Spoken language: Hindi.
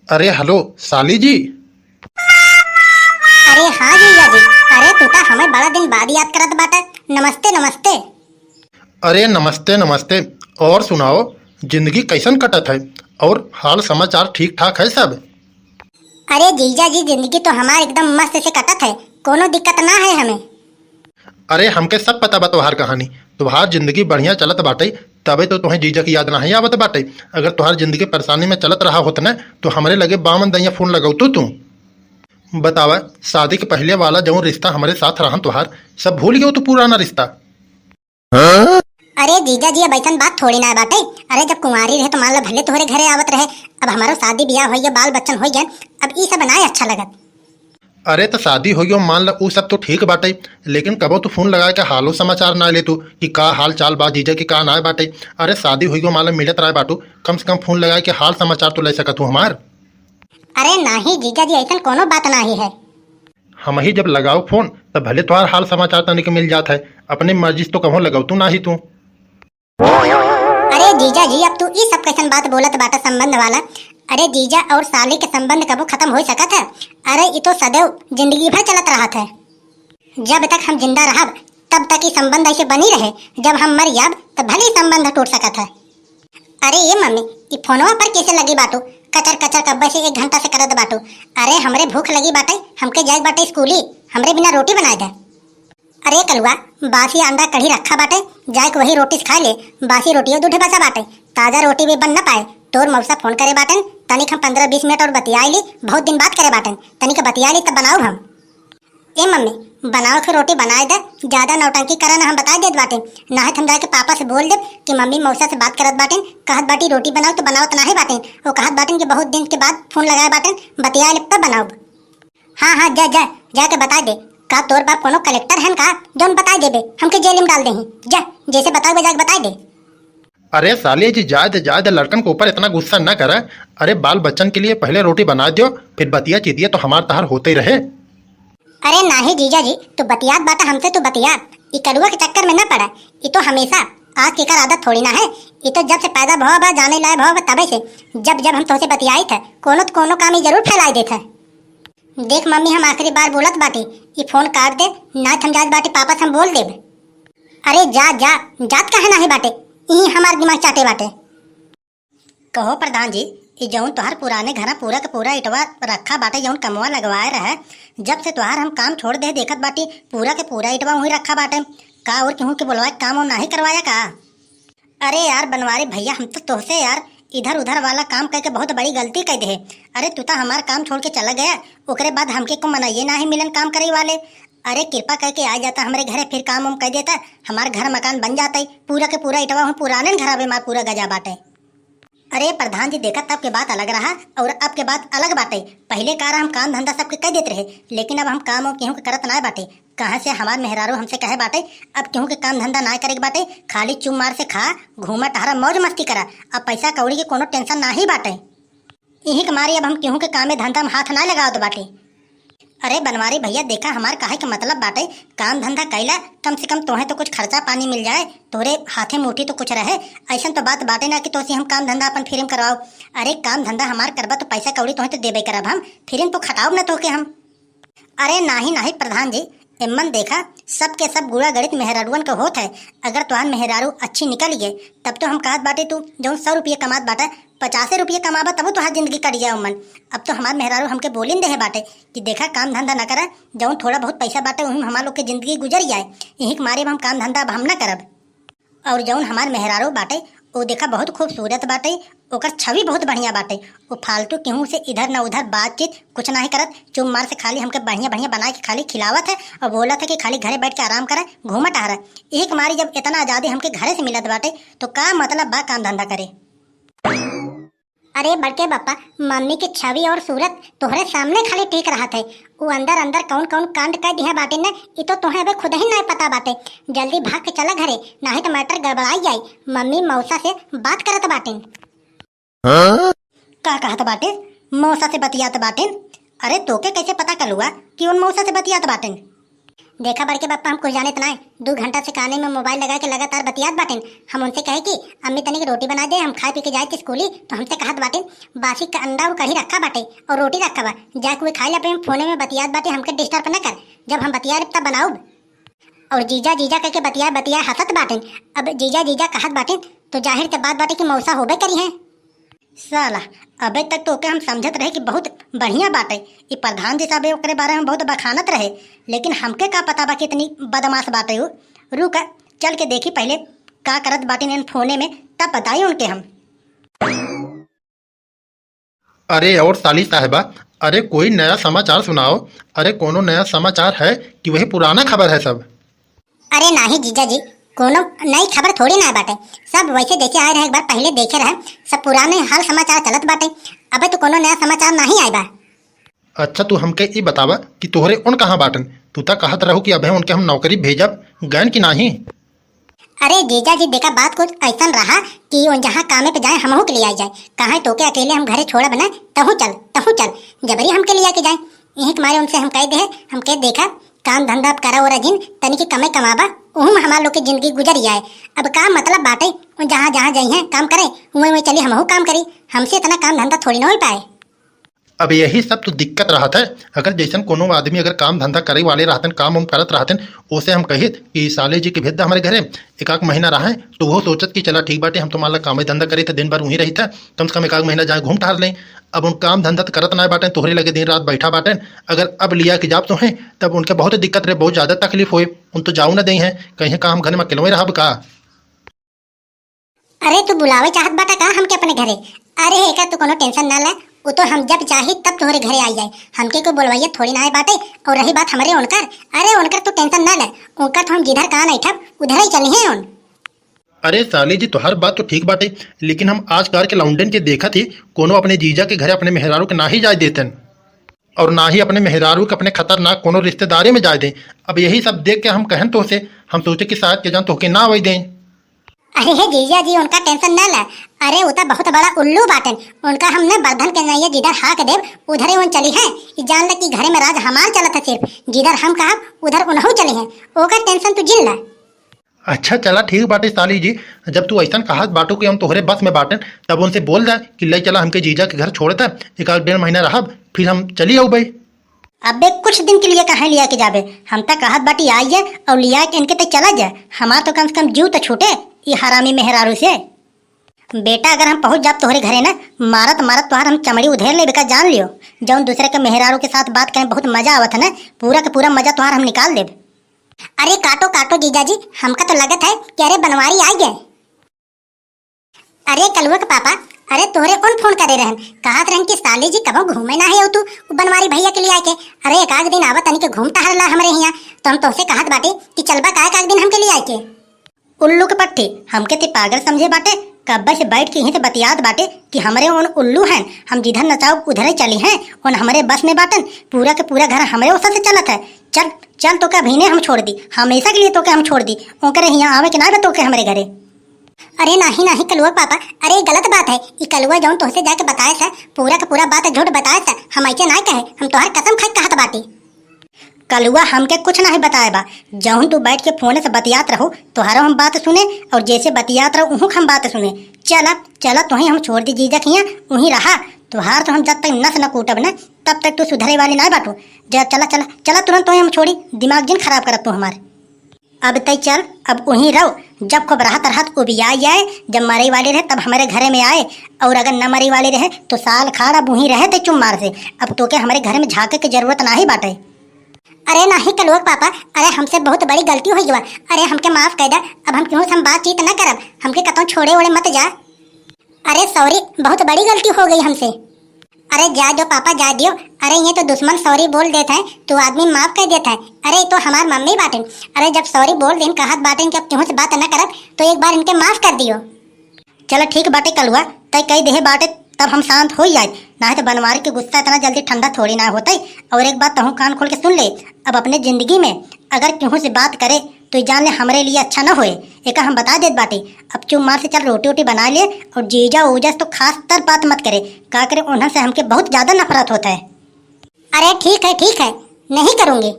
अरे हेलो साली जी। अरे हाँ जीजा जी। अरे तू तो हमें बड़ा दिन बाद याद करत बाटे। नमस्ते नमस्ते। अरे नमस्ते नमस्ते। और सुनाओ, जिंदगी कैसन कटत है? और हाल समाचार ठीक ठाक है सब? अरे जीजा जी, जिंदगी तो हमार एकदम मस्त से कटत है। कोनो दिक्कत ना है हमें। अरे हमके सब पता बा तुम्हार कहानी। तुम्हार जिंदगी बढ़िया चलत बाटे, तबे तो तुम्हें जीजा की याद नहीं आवत बाटे। अगर तुम्हार जिंदगी परेशानी में चलत रहा होत न, तो हमरे लगे बामन दैया फोन लगाऊ तू। बतावा, शादी के पहले वाला जो रिश्ता हमारे साथ रहन तुहार, सब भूल गयो तू पुराना रिश्ता? अरे जीजा जी, अब ऐसा बात थोड़ी ना बाटे। अरे जब कुंवारी रहे तो मान लो भले तोहरे घरे आवत रहे। अब हमारो शादी ब्याह हो गया, बाल बच्चन हो गए। अब ई सब ना अच्छा लगत। अरे तो शादी हो गयो मान लो, वो सब तो ठीक बाटे, लेकिन कबो तू फोन लगा के हालो समाचार ना ले तू कि का हाल चाल बा जीजा की का ना बाटे। अरे शादी हो गयो मान लो, मिलत रहे बाटू, कम से कम फोन लगा के हाल समाचार तो ले सकत तू हमार। अरे नहीं जीजा जी, ऐसा कोनो बात नहीं है। हम ही जब लगाओ फोन तब भले तुम्हार हाल समाचार तनिक मिल जाता है, अपने मर्जी से तो कहो लगाओ तू ना ही तू। अरे जीजा जी, अब तू ई सब कैसन बात बोलत बाटा संबंध वाला। अरे जीजा और साली के संबंध कबो खत्म हो सकत है? अरे ये तो सदैव जिंदगी भर चलत रहत है। जब तक हम जिंदा रहब तब तक ये संबंध ऐसे बनी रहे। जब हम मर जाब तब भले ही संबंध टूट सकत है। अरे ये मम्मी, ये फोनवा पर कैसे लगी बाटू? कचर कचर कब्बे से 1 घंटा से करत बाटू। अरे हमरे भूख लगी बाटे, हमके जाए बाटे स्कूली, हमरे बिना रोटी बनाए दे। अरे कलुआ, बासी अंडा कढ़ी रखा बाटे, जाए के वही रोटी खा ले। बासी रोटियों दूधे बचा बाटे, ताजा रोटी भी बन न पाए। तोर मौसा फोन करे बाटन, तनिक हम 15-20 मिनट और बतियाई ली। बहुत दिन बात करे बाटन, तनिक बतियाई ली तब बनाओ हम। ए मम्मी, बनाओ के रोटी बनाए दे। ज्यादा नौटंकी करा ना, हम बता देत बाटे। ना है हम जाके पापा से बोल दे कि मम्मी मौसा से बात करत बाटे, कहत बाटी रोटी बनाओ तो बनाओ तो ना ही बाटे। वो कहत बाटन कि बहुत दिन के बाद फोन लगाए बाटन, बतियाई ले तब बनाओ। हाँ हाँ, जा जा जाके बता दे। का तोर बाप कोनो कलेक्टर है का जोन बता देबे हमके जेल में डाल देही? जा जैसे बताओ जाके बता दे। अरे साली जी, जायद लड़कन के ऊपर इतना गुस्सा न करा। अरे बाल बच्चन के लिए पहले रोटी बना दियो, फिर बतिया चीतिया तो हमार तहार होते ही रहे। अरे नाही जीजा जी, तू बतियात बाटा हमसे, तू बतिया। ये कलुआ के चक्कर में न पड़ा। ये तो हमेशा आज की कर आदत थोड़ी ना है। ये तो जब से पैदा भवा बा, जाने लाए भवा बा, तबे से जब जब हम तोसे बतियाई थे, कोनो तो कोनो काम ही जरूर फैलाई देता। देख मम्मी, हम आखिरी बार बोलत बाटी, ये फोन काट दे ना, हम जात बाटी पापा से हम बोल देब। अरे जा जा, जात काहे नाही बाटे, यही हमार दिमाग चाटे बाटे। कहो प्रधान जी, ये जौन तोहार पुराने घर पूरा के पूरा इटवा रखा बाटे, जौन कमवा लगवाए रहे, जब से तोहार हम काम छोड़ दे देखत बाटी पूरा के पूरा इटवा वही रखा बाटे। का और केहू के बोलवाए काम और नहीं करवाया का? अरे यार बनवारी भैया, हम तो तोहसे यार इधर उधर वाला काम करके बहुत बड़ी गलती कर दे। अरे तू तो हमार काम छोड़ के चला गया, ओकरे बाद हमके को मनाइए ना ही मिलन काम करे वाले। अरे कृपा करके आ जाता हमारे घरे, फिर काम उम कर देता, हमार घर मकान बन जाता है। पूरा के पूरा इटवा हम पुराने घर में मार पूरा गजा बाटे। अरे प्रधान जी देखा, तब के बात अलग रहा और अब के बात अलग बाटे। पहले कार हम काम धंधा सबके कर देते रहे, लेकिन अब हम काम और केहू के करत ना बाटे। कहाँ से हमार मेहरारू हमसे कहे बाटे अब केहू के काम धंधा ना करे बाटे, खाली चुम मार से खा, घूमा टहरा, मौज मस्ती करा। अब पैसा कौड़ी के कोनो टेंशन ना ही बाटे। यही के मारी अब हम केहू के कामे धंधा में हाथ ना लगावत बाटे। अरे बनवारी भैया देखा, हमार काहे के मतलब बाटे, काम धंधा कैला कम से कम तोहे तो कुछ खर्चा पानी मिल जाए, तोरे हाथे मुठी तो कुछ रहे। ऐसा तो बात बाटे ना कि तोसे हम काम धंधा अपन फिल्म करवाओ। अरे काम धंधा हमार करबा तो पैसा कौड़ी तोहे तो देबे करब हम, फिल्म तो खटाओ ना तोके हम। अरे नाही नाही प्रधान जी, इमन देखा सब के सब गुड़ा गणित मेहरारुअन के होत है। अगर तुहार मेहरारू अच्छी निकल गए तब तो हम कहत बाटे तू जो 100 रुपये कमात बाटा 50 रुपये कमाबा तब तुहार जिंदगी कट जाए उमन। अब तो हमार मेहरारू हमके बोलिन दे बाटे कि देखा काम धंधा न करा, जौन थोड़ा बहुत पैसा बाटे वही हमार लोग के जिंदगी गुजर जाए। यही के मारे हम काम धंधा अब हम न करब। और जौन हमार मेहरारू बाटे वो देखा बहुत खूबसूरत बाटे, ओकर छवि बहुत बढ़िया बाटे। वो फालतू केहू से इधर न उधर बातचीत कुछ ना ही करत, चुम मार से खाली हमके बढ़िया बढ़िया बना के खाली खिलावत है और बोलत है कि खाली घरे बैठ के आराम करे, घूमा टहरा। एक मारी जब इतना आज़ादी हमके घरे से मिलत बाटे तो का मतलब बा काम धंधा करे। अरे बड़के बापा, मम्मी की छवि और सूरत तोहरे सामने खाली टिक रहा थे। वो अंदर अंदर कौन कौन कांड कर दिया बाटे न, ये तो तुम्हें अबे खुद ही नहीं पता बाटे। जल्दी भाग के चला घरे, नहीं तो मैटर गड़बड़ाई जाए। मम्मी मौसा से बात करत बाटे। का कहत बाटे? मौसा से बतियात बाटे? अरे तोके कैसे पता कलुआ कि उन मौसा से बतियात बाटे? देखा बड़के पापा हम कुछ जाने तो नहीं 2 घंटा से काने में मोबाइल लगा के लगातार बतियात बाटेन। हम उनसे कहे कि अम्मी तनिक रोटी बना दे, हम खाए पी के जाए थे स्कूली, तो हमसे कहत बाटेन बासी का अंडा और कढ़ी रखा बाटे और रोटी रखा बा, जाके वे खाए ला पे फोने में बतियात बाटे, हमके डिस्टर्ब न कर, जब हम बतिया तब बनाऊ। और जीजा जीजा करके बतिया बतिया हंसत बाटेन। अब जीजा जीजा कहत बाटेन तो जाहिर के बात बाटे कि मौसा होबे करी है। साला अबे तक तो ओके हम समझत रहे कि बहुत बढ़िया बाटे, ये प्रधान जी साहब ओकरे बारे में बहुत बखानत रहे, लेकिन हमके का पता बा कि इतनी बदमाश बाटे हो। रुक चल के देखी पहले का करत बाटे ने फोने में, तब बताई उनके हम। अरे और साली साहिबा, अरे कोई नया समाचार सुनाओ। अरे कोनो नया समाचार है कि वही पुराना खबर है सब? अरे नहीं जीजा जी, कोनो नई खबर थोड़ी ना बाटे, सब वैसे जैसे आए रहे एक बार पहले देखे रहे, सब पुराने हाल समाचार चलत बाटे। अबे तो कोनो नया समाचार नहीं आए बा। अच्छा तू हमके ये बतावा कि तोहरे उन कहाँ बाटन? तू तो कहत रहू कि अबे उनके हम नौकरी भेजब, गैन की नहीं? अरे जीजा जी देखा बात कुछ ऐसा रहा कि वो जहाँ कामे पे जाए हमहू के लिए आ जाए, कहाँ तो के अकेले हम घरे छोड़ा बना, तहू चल जबरी हमके लिए आके जाए। यही तुम्हारे उनसे हम कह दे, हम कह देखा काम धंधा करा और जिन तनी की कमे कमाबा, उहू में हमार लोग की जिंदगी गुजर जाए। अब का मतलब बाटे जहाँ जहाँ जाई हैं काम करे, वहीं चली हमहू काम करी, हमसे इतना काम धंधा थोड़ी ना हो पाए। अब यही सब तो दिक्कत रहता है। अगर जैसन कोनो आदमी अगर काम धंधा करे वाले रहते, काम उम करत रहते, उसे हम कहित कि साले जी के भेज दा हमारे घरे, एक महीना रहा तो वो सोचत कि चला ठीक बाटे, हम तो मान ला काम धंधा करे थे, दिन भर वहीं रही था, कम से कम एक महीना जाए घूम टहल लें। अब उन काम धंधा तो करत ना बाटे, तोहरे लगे दिन रात बैठा बाटे। अगर अब लिया कि जाब तो हैं तब उनके बहुत दिक्कत रहे, बहुत ज़्यादा तकलीफ होए, उन तो जाऊ ना दे हैं कहीं काम घर में अकेले रहा का। अरे तू बुलावे चाहत बाटा का हमके अपने घरे? अरे एका तू कोनो टेंशन ना ले, वो तो हम जब चाही तब तुम्हारे घरे आ जाए, हमके को बोलवाइए थोड़ी ना है बाटे। और रही बात हमारे उनकर, अरे उनकर तो टेंशन ना ले, उनका तो हम जिधर कहाँ नहीं ठप उधर ही चली हैं उन। अरे साली जी तो हर बात तो ठीक बाटे, लेकिन हम आज कार के लौंडन के देखा थी कोनो अपने जीजा के घरे अपने मेहरारू के ना ही जाए देतन, और ना ही अपने मेहरारू के अपने खतरनाक कोनो रिश्तेदारी में जाए दें। अब यही सब देख के हम कहन तो से हम सोचे कि शायद के जान तो के ना वही दें। अरे हे जीजा जी उनका टेंशन ना ले, अरे वो तो बहुत बड़ा उल्लू बाटन, उनका हमने बर्धन के नहीं जिधर हाक देव उधर ही उन चली है। जान ले कि घरे में राज हमार चलत है, सिर्फ जिधर हम कहा उधर उन्हों चली है, ओकर टेंशन तू जिल ला। अच्छा चला ठीक बाटे साली जी, जब तू ऐसा कहा बाटू कि हम तोहरे बस में बाटन, तब उनसे बोल दे कि ले चला हमके जीजा के घर छोड़ता, एक 1.5 महीना रहा फिर हम चली आओ भाई। अबे कुछ दिन के लिए कहाँ लिया के जाबे, हम तक कहत बाटी आई है और लिया के इनके तक चला जाए, हमार तो कम से कम जीव तो छूटे ये हरामी मेहरारू से। बेटा अगर हम पहुंच जाब तोहरे घरे ना, मारत मारत तुहार हम चमड़ी उधेर ले बेका, जान लियो। जौन दूसरे के मेहरारू के साथ बात करें बहुत मजा आवत है ना, पूरा का पूरा मजा तुहार हम निकाल देब। अरे काटो काटो जीजा जी, हमका तो लगत है कि अरे बनवारी आई गए। अरे कलुआ के पापा, अरे तोहरे कौन फोन करे रहन, कहत रहन कि साली जी कबो घूमे ना है तू बनवारी भैया के लिए आके। अरे एक दिन आवत तनी के घूमता हरला हमरे यहाँ, तो हम तोसे कहत बाटे कि चलबा का एक दिन हमके लिए आके। उल्लू के पट्टी हमके ते पागल समझे बाटे, कब्बा से बैठ के यहीं से बतियात बाटे कि हमरे उन उल्लू हैं, हम जिधर नचाओ उधर ही चली हैं, उन हमारे बस में बाटन, पूरा के पूरा घर हमारे उस से चलत है। चल चल तो क्या भीने हम छोड़ दी, हमेशा के लिए तो क्या हम छोड़ दी, ओकरे यहाँ आवे के ना तो के हमारे घरे। अरे नहीं नहीं कलुआ पापा, अरे गलत बात है, ये कलुआ जौन तोहसे जाके बताया था पूरा का पूरा बात झूठ बताया था, हम ऐसे ना कहे, हम तोहर कसम खाई कहत बाटी। कलुआ हमके कुछ नहीं बताए बा, जौन तू बैठ के फोन से बतियात रहो तोहरा हम बात सुने, और जैसे बतियात रहो उहू हम बात सुने। चला चला तुही हम छोड़ दी जीजा खिया वहीं रहा, तुहार तो हम जब तक नस न कूटब ना तब तक तू सुधरे वाली ना बाटू। जब चला चला चला तुरंत तुही हम छोड़ी, दिमाग जिन खराब करत तू हमारे। अब तय चल, अब वहीं रहो, जब खूब राहत राहत उबिया जाए, जब मरे वाले रहे तब हमारे घरे में आए, और अगर न मरे वाले रहे तो साल खाड़ अब वहीं रहे थे चुम मार से। अब तो के हमारे घर में झाके की जरूरत ना ही बाटे। अरे नहीं कलुआ पापा, अरे हमसे बहुत बड़ी गलती हुई बा, अरे हमके माफ कर दे, अब हम क्यों हम बातचीत न करब, हमके कतौ छोड़े ओड़े मत जा। अरे सॉरी, बहुत बड़ी गलती हो गई हमसे। अरे जा दो पापा जा दियो, अरे ये तो दुश्मन सॉरी बोल देता है तो आदमी माफ कर देता है, अरे तो हमार मम्मी बाटन, अरे जब सॉरी बोल दें कहत बाटन कि अब क्यों से बात न करब तो एक बार इनके माफ कर दियो। चलो ठीक बाटे कलुआ, तय कई देहे बाटे तब हम शांत हो जाए, ना तो बनवारी के गुस्सा इतना जल्दी ठंडा थोड़ी ना होता है। और एक बात तहु कान खोल के सुन ले, अब अपने जिंदगी में अगर केहू से बात करे तो जान ले हमरे लिए अच्छा ना होए, एक हम बता देत बाटे। अब चुप मार से चल रोटी वोटी बना ले, और जीजा ओजस तो खास तर बात मत करे, का करे उन्हें से हमके बहुत ज्यादा नफरत होता है। अरे ठीक है नहीं करूँगी।